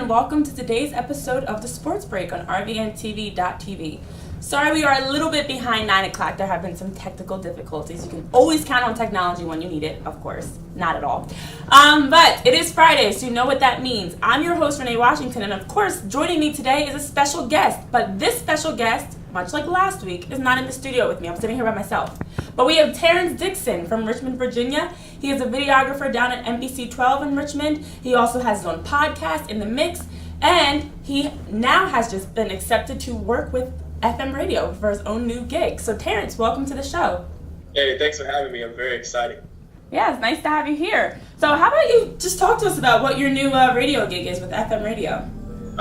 and welcome to today's episode of The Sports Break on RVNTV.tv. Sorry we are a little bit behind 9 o'clock. There have been some technical difficulties. You can always count on technology when you need it, of course. Not at all. But it is Friday, so you know what that means. I'm your host, Renee Washington, and of course, joining me today is a special guest. But this special guest, much like last week, is not in the studio with me. I'm sitting here by myself. But we have Terrance Dixon from Richmond, Virginia. He is a videographer down at NBC 12 in Richmond. He also has his own podcast, In the Mix, and he now has just been accepted to work with FM radio for his own new gig. So Terrance, welcome to the show. Hey, thanks for having me. I'm very excited. Yeah, it's nice to have you here. So how about you just talk to us about what your new radio gig is with FM radio?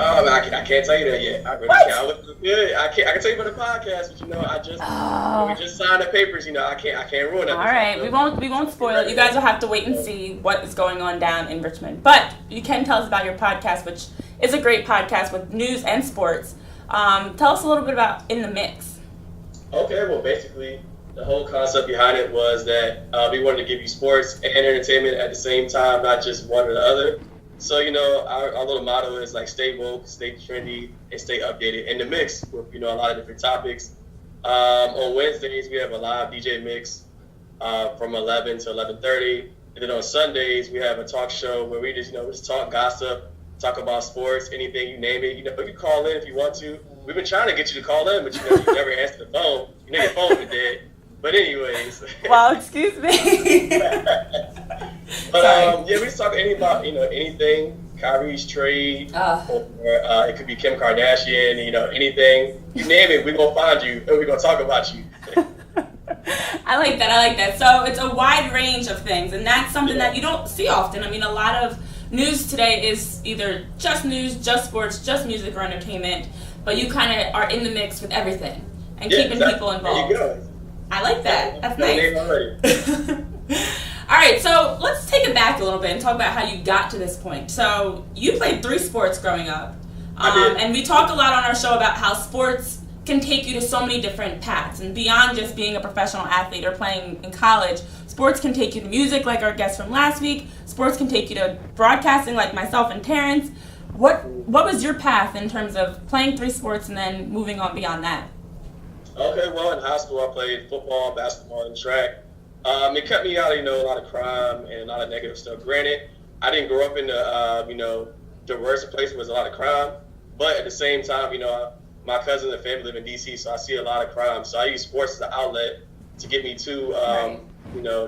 I can't tell you that yet. I really can't. I look good. I can tell you about the podcast, but we just signed the papers. I can't ruin it. All right, we won't spoil it. You guys will have to wait and see what is going on down in Richmond. But you can tell us about your podcast, which is a great podcast with news and sports. Tell us a little bit about In the Mix. Okay, well, basically, the whole concept behind it was that we wanted to give you sports and entertainment at the same time, not just one or the other. So, our little motto is like stay woke, stay trendy, and stay updated in the mix with, a lot of different topics. On Wednesdays, we have a live DJ mix from 11 to 11:30. And then on Sundays, we have a talk show where we just talk gossip, talk about sports, anything, you name it. You can call in if you want to. We've been trying to get you to call in, but you never answer the phone. Your phone is dead. But anyways. Well, excuse me. But we just talk about anything, Kyrie's trade, or it could be Kim Kardashian, anything. You name it, we're gonna find you and we're gonna talk about you. I like that. So it's a wide range of things, and that's something that you don't see often. I mean, a lot of news today is either just news, just sports, just music or entertainment, but you kind of are in the mix with everything and keeping people involved. There you go. I like that. That's nice. All right, so let's take it back a little bit and talk about how you got to this point. So you played 3 sports growing up, and we talked a lot on our show about how sports can take you to so many different paths, and beyond just being a professional athlete or playing in college, sports can take you to music like our guest from last week. Sports can take you to broadcasting like myself and Terrance. What was your path in terms of playing 3 sports and then moving on beyond that? Okay, well, in high school, I played football, basketball, and track. It kept me out of, a lot of crime and a lot of negative stuff. Granted, I didn't grow up in the, the worst place where there's a lot of crime. But at the same time, my cousins and family live in D.C., so I see a lot of crime. So I use sports as an outlet to get me to,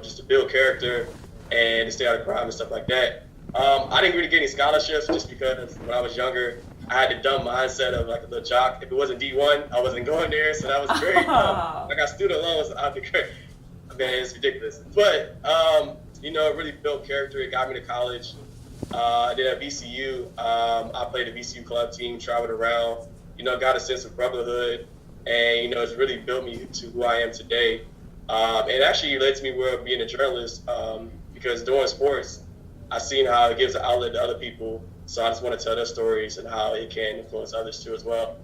just to build character and to stay out of crime and stuff like that. I didn't really get any scholarships just because when I was younger, I had the dumb mindset of like a little jock. If it wasn't D1, I wasn't going there, so that was very dumb. I got student loans out the credit. Man, it's ridiculous. But, it really built character. It got me to college. I did at VCU. I played a VCU club team, traveled around, got a sense of brotherhood. And, it's really built me to who I am today. It actually led to me being a journalist because doing sports, I've seen how it gives an outlet to other people. So I just want to tell their stories and how it can influence others too as well.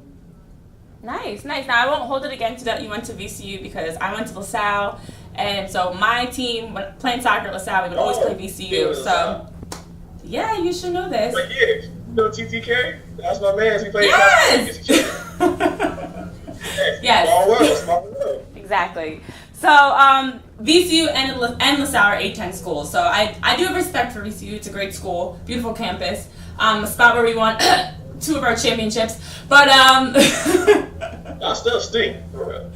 Nice. Now, I won't hold it against you that you went to VCU because I went to LaSalle. And so my team, when playing soccer at LaSalle, we would always play VCU. So, yeah, you should know this. But yeah, TTK? That's my man. He played yes! Yes. Small world. Exactly. So, VCU and LaSalle are A10 schools. So I do have respect for VCU. It's a great school, beautiful campus, a spot where we won 2 of our championships. But I still stink. For real.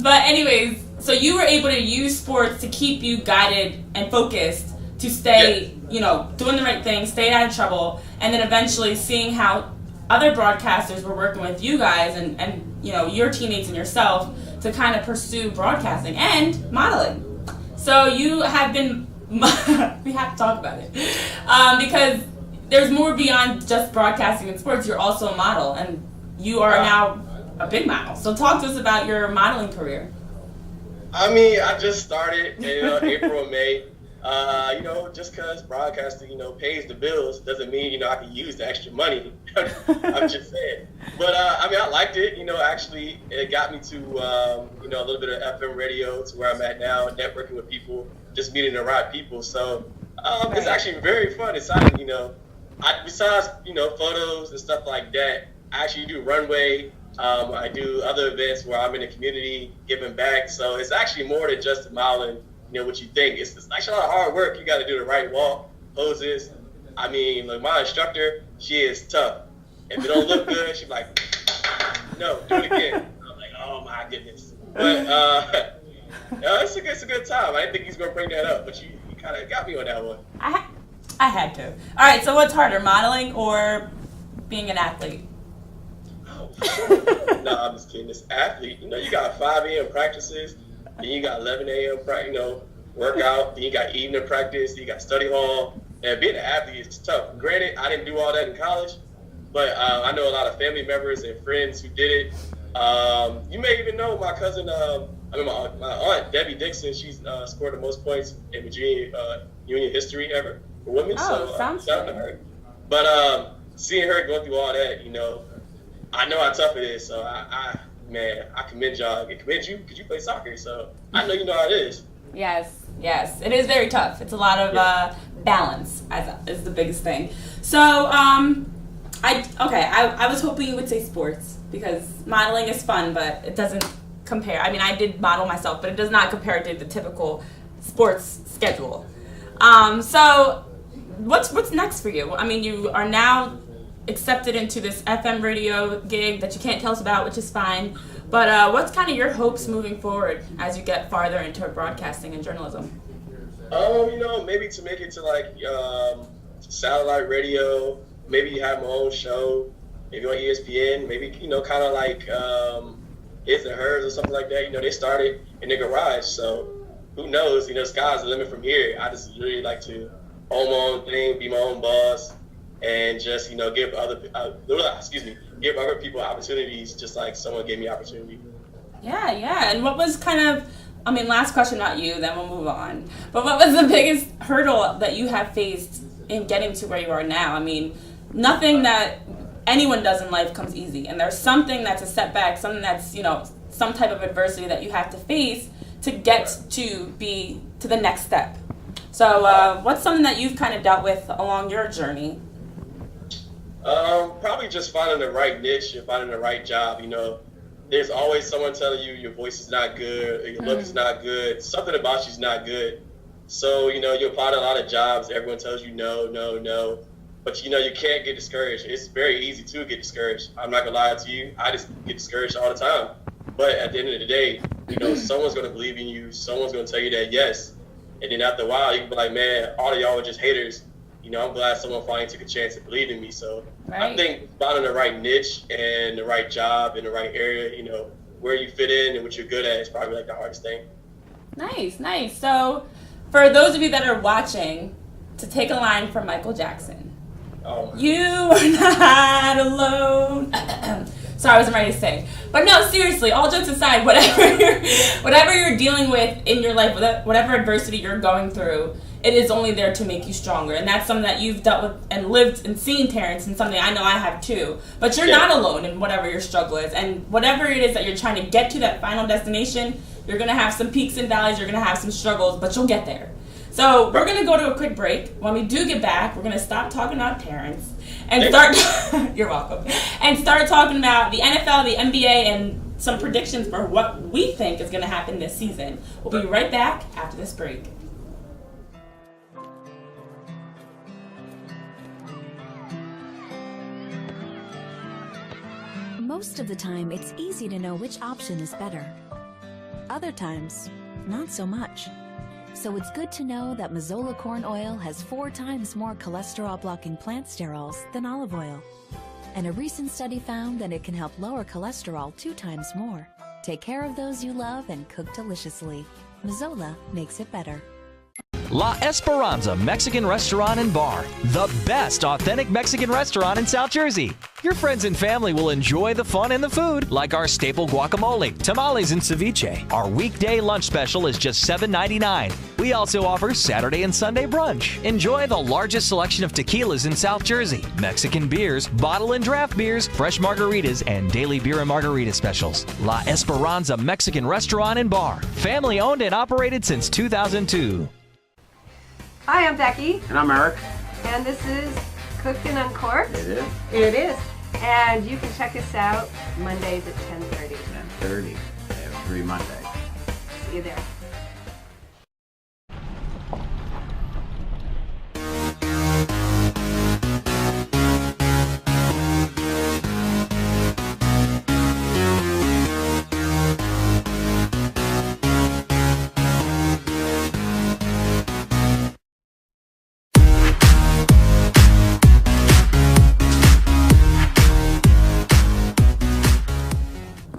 But anyways, so you were able to use sports to keep you guided and focused to stay, doing the right thing, stay out of trouble, and then eventually seeing how other broadcasters were working with you guys and your teammates and yourself to kind of pursue broadcasting and modeling. So you have been, we have to talk about it, because there's more beyond just broadcasting and sports. You're also a model, and you are now a big model. So talk to us about your modeling career. I mean, I just started in April or May. Just because broadcasting, pays the bills doesn't mean, I can use the extra money. I'm just saying. But, I liked it. Actually, it got me to, a little bit of FM radio to where I'm at now, networking with people, just meeting the right people. So it's actually very fun. It's exciting, besides, photos and stuff like that, I actually do runway. I do other events where I'm in the community giving back. So it's actually more than just modeling, what you think. It's actually a lot of hard work. You got to do the right walk, poses. I mean, like my instructor, she is tough. If it don't look good, she's like, no, do it again. I'm like, oh my goodness. But it's a good time. I didn't think he's going to bring that up, but you kind of got me on that one. I had to. All right, so what's harder, modeling or being an athlete? No, I'm just kidding. This athlete, you got 5 a.m. practices, then you got 11 a.m. Workout, then you got evening practice, then you got study hall. And being an athlete is tough. Granted, I didn't do all that in college, but I know a lot of family members and friends who did it. You may even know my cousin, my aunt, Debbie Dixon. She's scored the most points in Virginia Union history ever for women. Oh, sounds shout out to her. But seeing her going through all that, I know how tough it is. So I commend y'all. I commend you because you play soccer. So I know you know how it is. Yes, it is very tough. It's a lot of balance is the biggest thing. So I was hoping you would say sports because modeling is fun, but it doesn't compare. I mean, I did model myself, but it does not compare to the typical sports schedule. So what's next for you? I mean, you are now accepted into this FM radio gig that you can't tell us about, which is fine. But what's kind of your hopes moving forward as you get farther into broadcasting and journalism? Maybe to make it to satellite radio. Maybe have my own show, maybe on ESPN. Maybe kind of like His and Hers or something like that. They started in their garage, so who knows? Sky's the limit from here. I just really like to own my own thing, be my own boss, and just give other people opportunities, just like someone gave me opportunity. Yeah. And what was last question, not you, then we'll move on. But what was the biggest hurdle that you have faced in getting to where you are now? I mean, nothing that anyone does in life comes easy, and there's something that's a setback, something that's some type of adversity that you have to face to get to the next step. So what's something that you've kind of dealt with along your journey? Probably just finding the right niche and finding the right job. There's always someone telling you your voice is not good, or your look is not good, something about you is not good. So, you apply to a lot of jobs, everyone tells you no. But, you can't get discouraged. It's very easy to get discouraged. I'm not going to lie to you. I just get discouraged all the time. But at the end of the day, someone's going to believe in you. Someone's going to tell you that yes. And then after a while, you can be like, man, all of y'all are just haters. I'm glad someone finally took a chance and believed in me. So right. I think finding the right niche and the right job in the right area, where you fit in and what you're good at is probably like the hardest thing. Nice. So for those of you that are watching, to take a line from Michael Jackson, you are not alone. Sorry, I wasn't ready to sing. But no, seriously, all jokes aside, whatever you're dealing with in your life, whatever adversity you're going through, it is only there to make you stronger. And that's something that you've dealt with and lived and seen, Terrance, and something I know I have too. But you're not alone in whatever your struggle is. And whatever it is that you're trying to get to that final destination, you're going to have some peaks and valleys, you're going to have some struggles, but you'll get there. So we're going to go to a quick break. When we do get back, we're going to stop talking about Terrance and start, you're welcome, and start talking about the NFL, the NBA, and some predictions for what we think is going to happen this season. We'll be right back after this break. Most of the time, it's easy to know which option is better. Other times, not so much. So it's good to know that Mazola corn oil has 4 times more cholesterol-blocking plant sterols than olive oil. And a recent study found that it can help lower cholesterol 2 times more. Take care of those you love and cook deliciously. Mazola makes it better. La Esperanza Mexican Restaurant and Bar, the best authentic Mexican restaurant in South Jersey. Your friends and family will enjoy the fun and the food, like our staple guacamole, tamales, and ceviche. Our weekday lunch special is just $7.99. We also offer Saturday and Sunday brunch. Enjoy the largest selection of tequilas in South Jersey, Mexican beers, bottle and draft beers, fresh margaritas, and daily beer and margarita specials. La Esperanza Mexican Restaurant and Bar, family owned and operated since 2002. Hi, I'm Becky. And I'm Eric. And this is Cooked and Uncorked. It is. It is. And you can check us out Mondays at 10:30. 10:30 every Monday. See you there.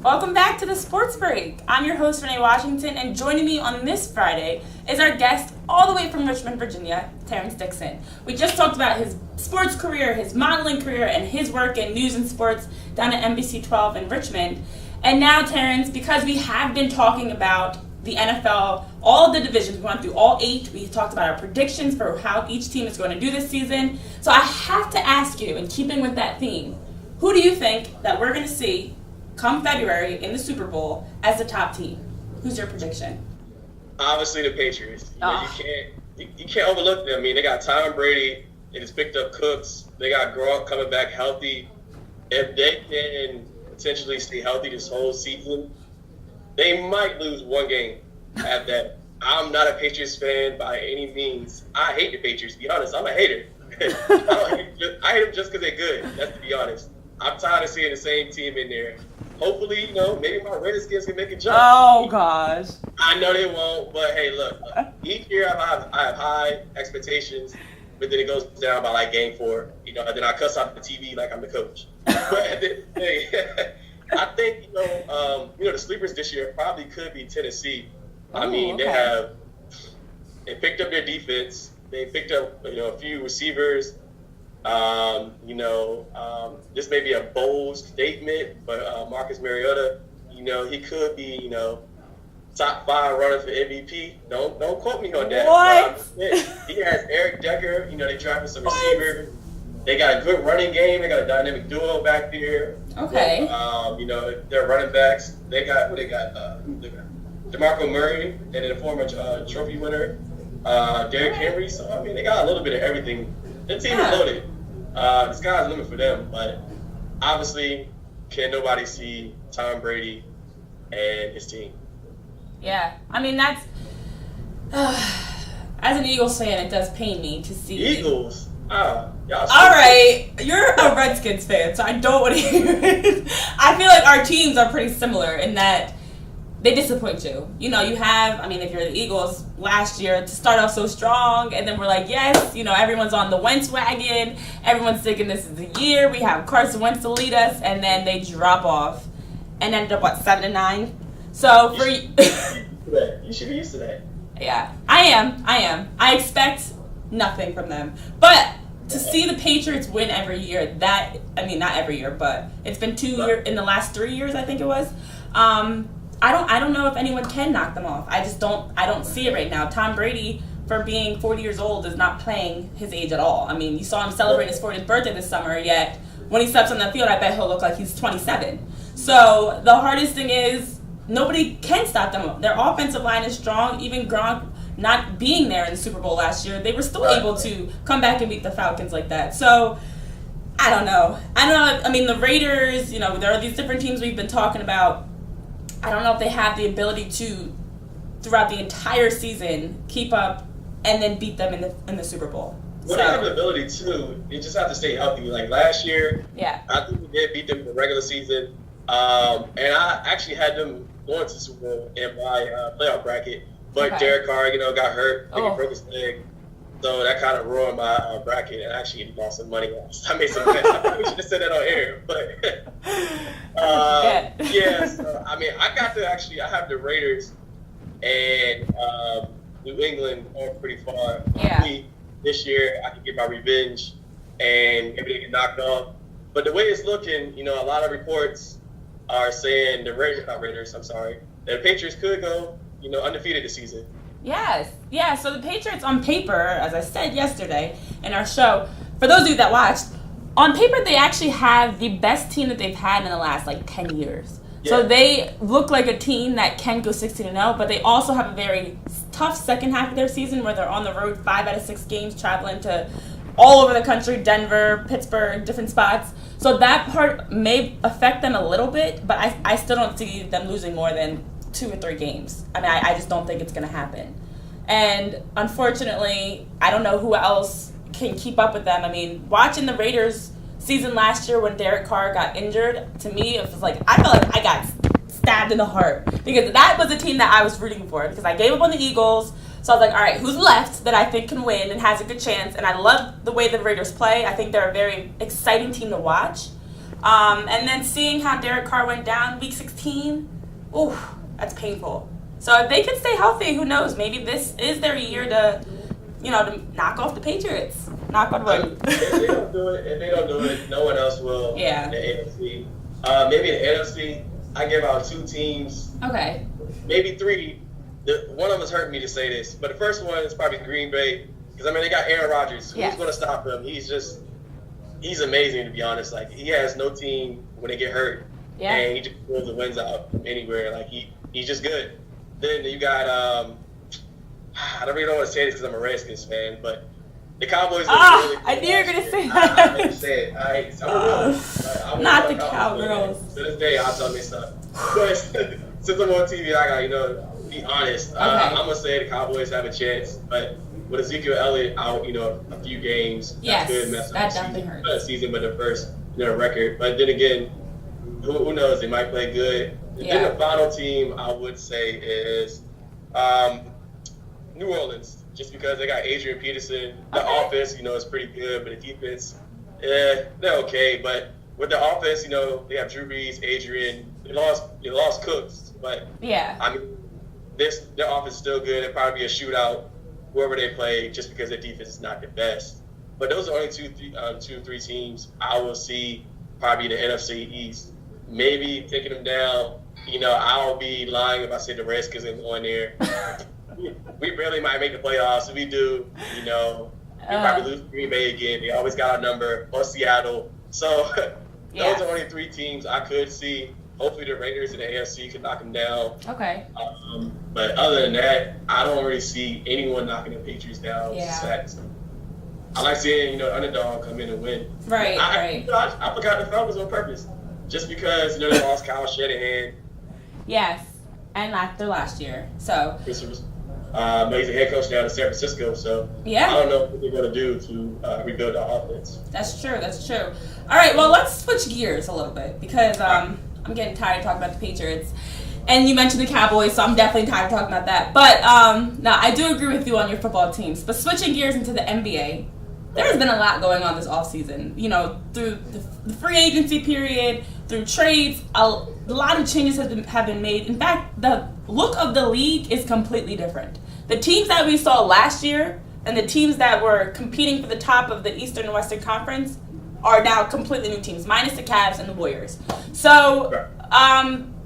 Welcome back to the Sports Break. I'm your host, Renee Washington, and joining me on this Friday is our guest all the way from Richmond, Virginia, Terrance Dixon. We just talked about his sports career, his modeling career, and his work in news and sports down at NBC 12 in Richmond. And now, Terrance, because we have been talking about the NFL, all of the divisions, we went through all 8. We talked about our predictions for how each team is going to do this season. So I have to ask you, in keeping with that theme, who do you think that we're going to see come February in the Super Bowl as the top team? Who's your prediction? Obviously, the Patriots. You can't overlook them. I mean, they got Tom Brady. They just picked up Cooks. They got Gronk coming back healthy. If they can potentially stay healthy this whole season, they might lose one game at that. I'm not a Patriots fan by any means. I hate the Patriots, to be honest. I'm a hater. I hate them just because they're good. That's to be honest. I'm tired of seeing the same team in there. Hopefully, maybe my Redskins can make a jump. Oh, gosh. I know they won't, but hey, look. Each year I have high expectations, but then it goes down by like game 4. And then I cuss out the TV like I'm the coach. But hey, I think the sleepers this year probably could be Tennessee. I mean, okay. They picked up their defense. They picked up a few receivers. This may be a bold statement, but Marcus Mariota, he could be, top 5 runner for MVP. Don't quote me on that. What? He has Eric Decker. They drafted some receivers. They got a good running game. They got a dynamic duo back there. Okay. Their running backs. They got DeMarco Murray and then the former trophy winner, Derrick Henry. So they got a little bit of everything. The team is loaded. The sky's the limit for them, but obviously, can nobody see Tom Brady and his team? Yeah, that's as an Eagles fan, it does pain me to see Eagles. Y'all. All right, you're a Redskins fan, so I don't want to hear it. I feel like our teams are pretty similar in that they disappoint you. You have, if you're the Eagles last year to start off so strong, and then we're like, yes, everyone's on the Wentz wagon. Everyone's thinking this is the year. We have Carson Wentz to lead us, and then they drop off and ended up, 7-9? So for you. You should be used to that. Yeah, I am. I expect nothing from them. But to see the Patriots win every year, not every year, but it's been 2 years, in the last 3 years, I think it was. I don't know if anyone can knock them off. I don't see it right now. Tom Brady, for being 40 years old, is not playing his age at all. You saw him celebrate his 40th birthday this summer, yet when he steps on the field, I bet he'll look like he's 27. So the hardest thing is nobody can stop them. Their offensive line is strong. Even Gronk not being there in the Super Bowl last year, they were still able to come back and beat the Falcons like that. So I don't know. The Raiders, there are these different teams we've been talking about. I don't know if they have the ability to, throughout the entire season, keep up and then beat them in the Super Bowl. Well, they have the ability to. You just have to stay healthy. Like last year, I think we did beat them in the regular season. And I actually had them going to the Super Bowl in my playoff bracket. But Derek Carr, got hurt. I think he broke his leg. So that kind of ruined my bracket, and actually lost some money. I made some bets. I probably should have said that on air, but yeah. So, I have the Raiders and New England are pretty far. Hopefully this year I can get my revenge and maybe they get knocked off. But the way it's looking, a lot of reports are saying the Patriots could go, undefeated this season. Yes. Yeah, so the Patriots on paper, as I said yesterday in our show, for those of you that watched, on paper they actually have the best team that they've had in the last 10 years. Yeah. So they look like a team that can go 16-0, but they also have a very tough second half of their season where they're on the road 5 out of 6 games traveling to all over the country, Denver, Pittsburgh, different spots. So that part may affect them a little bit, but I still don't see them losing more than 2 or 3 games. I mean, I just don't think it's going to happen. And unfortunately, I don't know who else can keep up with them. I mean, watching the Raiders season last year when Derek Carr got injured, to me, it was like, I felt like I got stabbed in the heart. Because that was a team that I was rooting for. Because I gave up on the Eagles. So I was like, all right, who's left that I think can win and has a good chance? And I love the way the Raiders play. I think they're a very exciting team to watch. And then seeing how Derek Carr went down week 16, ooh, that's painful. So if they can stay healthy, who knows? Maybe this is their year to, to knock off the Patriots. Knock on wood. If they don't do it, no one else will. Yeah. In the AFC. Maybe in the NFC, I give out 2 teams. Okay. Maybe 3. One of us hurt me to say this, but the first one is probably Green Bay, because I mean they got Aaron Rodgers. Who's going to stop him? He's amazing, to be honest. Like, he has no team when they get hurt, and he just pulls the wins out from anywhere. Like, he's just good. Then you got I don't really know what to say this because I'm a Redskins fan, but the Cowboys. Really I knew you were gonna say that. I hate to say it. I'm not the Cowgirls. To this day, I'll tell me stuff. But since I'm on TV, I got be honest. Okay. I'm gonna say the Cowboys have a chance, but with Ezekiel Elliott out, a few games, yes, that could mess up that definitely hurts. the season, but the first record. But then again, who knows? They might play good. Then the final team I would say is New Orleans, just because they got Adrian Peterson. The offense, is pretty good, but the defense, they're okay. But with the offense, they have Drew Brees, Adrian. They lost Cooks, but I mean, their offense is still good. It'll probably be a shootout, whoever they play, just because their defense is not the best. But those are only 2 3 teams I will see probably in the NFC East. Maybe taking them down. I'll be lying if I say the Redskins are going there. We barely might make the playoffs. If we do, we probably lose Green Bay again. They always got our number, or Seattle. So those are only 3 teams I could see. Hopefully the Raiders and the AFC can knock them down. Okay. But other than that, I don't really see anyone knocking the Patriots down. Yeah. I like seeing, the underdog come in and win. Right, right. I forgot the Falcons on purpose. Just because, they lost Kyle Shanahan. Yes. And after last year. So. He's a head coach down in San Francisco. So I don't know what they're going to do to rebuild the offense. That's true. All right, well, let's switch gears a little bit because I'm getting tired of talking about the Patriots. And you mentioned the Cowboys, so I'm definitely tired of talking about that. But no, I do agree with you on your football teams. But switching gears into the NBA, there's been a lot going on this offseason. Through the free agency period, through trades, a lot of changes have been made. In fact, the look of the league is completely different. The teams that we saw last year and the teams that were competing for the top of the Eastern and Western Conference are now completely new teams, minus the Cavs and the Warriors. So,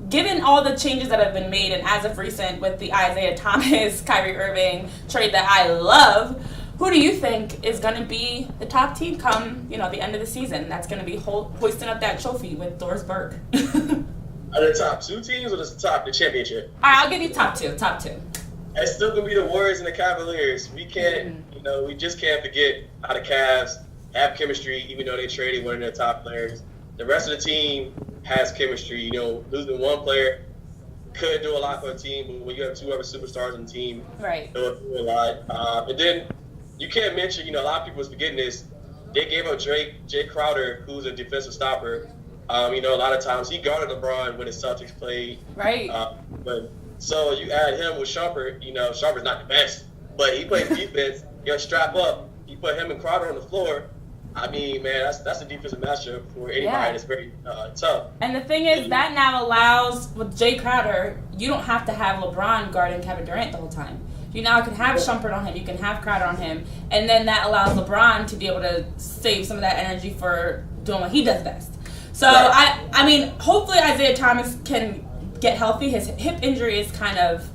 given all the changes that have been made, and as of recent with the Isaiah Thomas, Kyrie Irving trade that I love, who do you think is going to be the top team come, the end of the season? That's going to be hoisting up that trophy with Doris Burke. Are the top 2 teams or the championship? All right, I'll give you top 2. It's still going to be the Warriors and the Cavaliers. We can't, we just can't forget how the Cavs have chemistry, even though they traded one of their top players. The rest of the team has chemistry. Losing one player could do a lot for a team, but when you have 2 other superstars on the team, it'll do a lot. And then you can't mention, a lot of people was forgetting this. They gave up Jay Crowder, who's a defensive stopper. A lot of times he guarded LeBron when the Celtics played. Right. But so you add him with Shumpert. Shumpert's not the best, but he plays defense. Strap up. You put him and Crowder on the floor. I mean, man, that's a defensive matchup for anybody that's very tough. And the thing is, that now allows, with Jay Crowder, you don't have to have LeBron guarding Kevin Durant the whole time. You now can have Shumpert on him, you can have Crowder on him, and then that allows LeBron to be able to save some of that energy for doing what he does best. So, I mean, hopefully Isaiah Thomas can get healthy. His hip injury is kind of,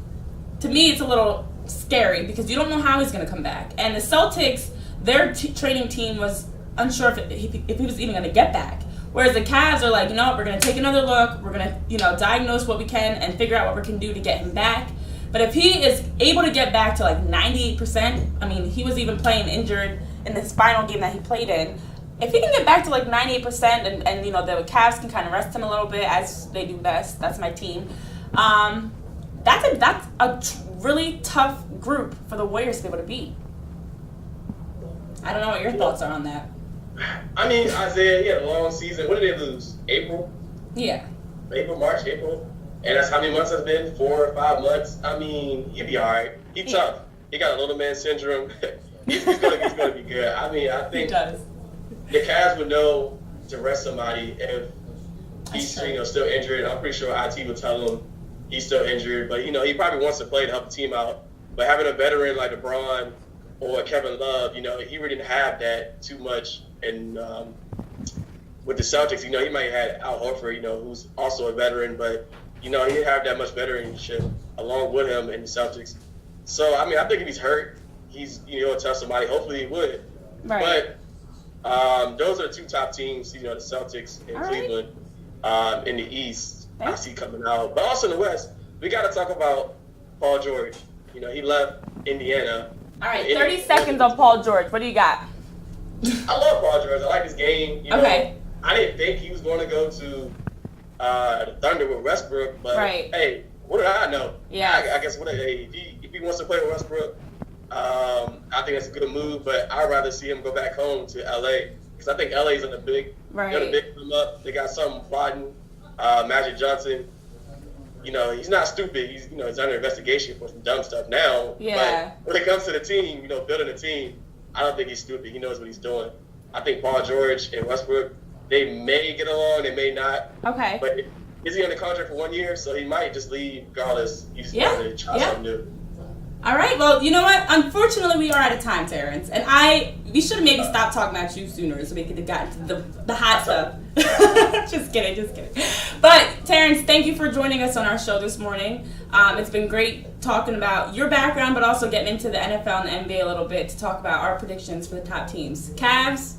to me, it's a little scary because you don't know how he's going to come back. And the Celtics, their training team was unsure if he was even going to get back. Whereas the Cavs are like, we're going to take another look. We're going to, diagnose what we can and figure out what we can do to get him back. But if he is able to get back to like 98%, I mean, he was even playing injured in this final game that he played in. If he can get back to like 98% and you know, the Cavs can kind of rest him a little bit as they do best, that's my team. That's a really tough group for the Warriors to be able to beat. I don't know what your thoughts are on that. I mean, Isaiah, he had a long season. When did they lose? April? Yeah. March, April. And that's how many months it's been? 4 or 5 months. I mean, he'll be all right. He's tough. He got a little man syndrome. he's gonna be good. I mean, I think he does. The Cavs would know to rest somebody if he's still injured. I'm pretty sure IT will tell him he's still injured, but you know, he probably wants to play to help the team out. But having a veteran like LeBron or Kevin Love, you know, he really didn't have that too much. And with the Celtics, you know, he might have had Al Horford, you know, who's also a veteran, but you know, he didn't have that much veteranship along with him in the Celtics. So I mean, I think if he's hurt, he's, you know, tell somebody. Hopefully he would. Right. But those are the two top teams, you know, the Celtics and Cleveland. In the East, I see coming out. But also in the West, we got to talk about Paul George. You know, he left Indiana. All right, 30 seconds on Paul George. What do you got? I love Paul George. I like his game. You know, okay. I didn't think he was going to go to the Thunder with Westbrook, but hey, what did I know? Yeah. I guess if he wants to play with Westbrook, I think that's a good move. But I'd rather see him go back home to LA because I think LA's on the big, come up. They got something plotting. Magic Johnson, you know, he's not stupid. He's under investigation for some dumb stuff now. Yeah. But when it comes to the team, you know, building a team, I don't think he's stupid. He knows what he's doing. I think Paul George and Westbrook, they may get along, they may not. Okay. But is he under contract for 1 year? So he might just leave regardless. He just wanted to try something new. All right. Well, you know what? Unfortunately, we are out of time, Terrance. And we should have maybe stopped talking about you sooner so we could have gotten to the hot stuff. Just kidding. But, Terrance, thank you for joining us on our show this morning. It's been great talking about your background, but also getting into the NFL and the NBA a little bit to talk about our predictions for the top teams. Cavs,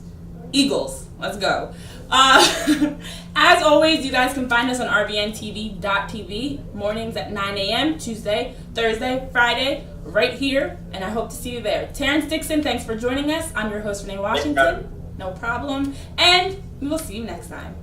Eagles. Let's go. As always, you guys can find us on RVNTV.tv, mornings at 9 a.m., Tuesday, Thursday, Friday, right here, and I hope to see you there. Terrance Dixon, thanks for joining us. I'm your host, Renee Washington. No problem. And we will see you next time.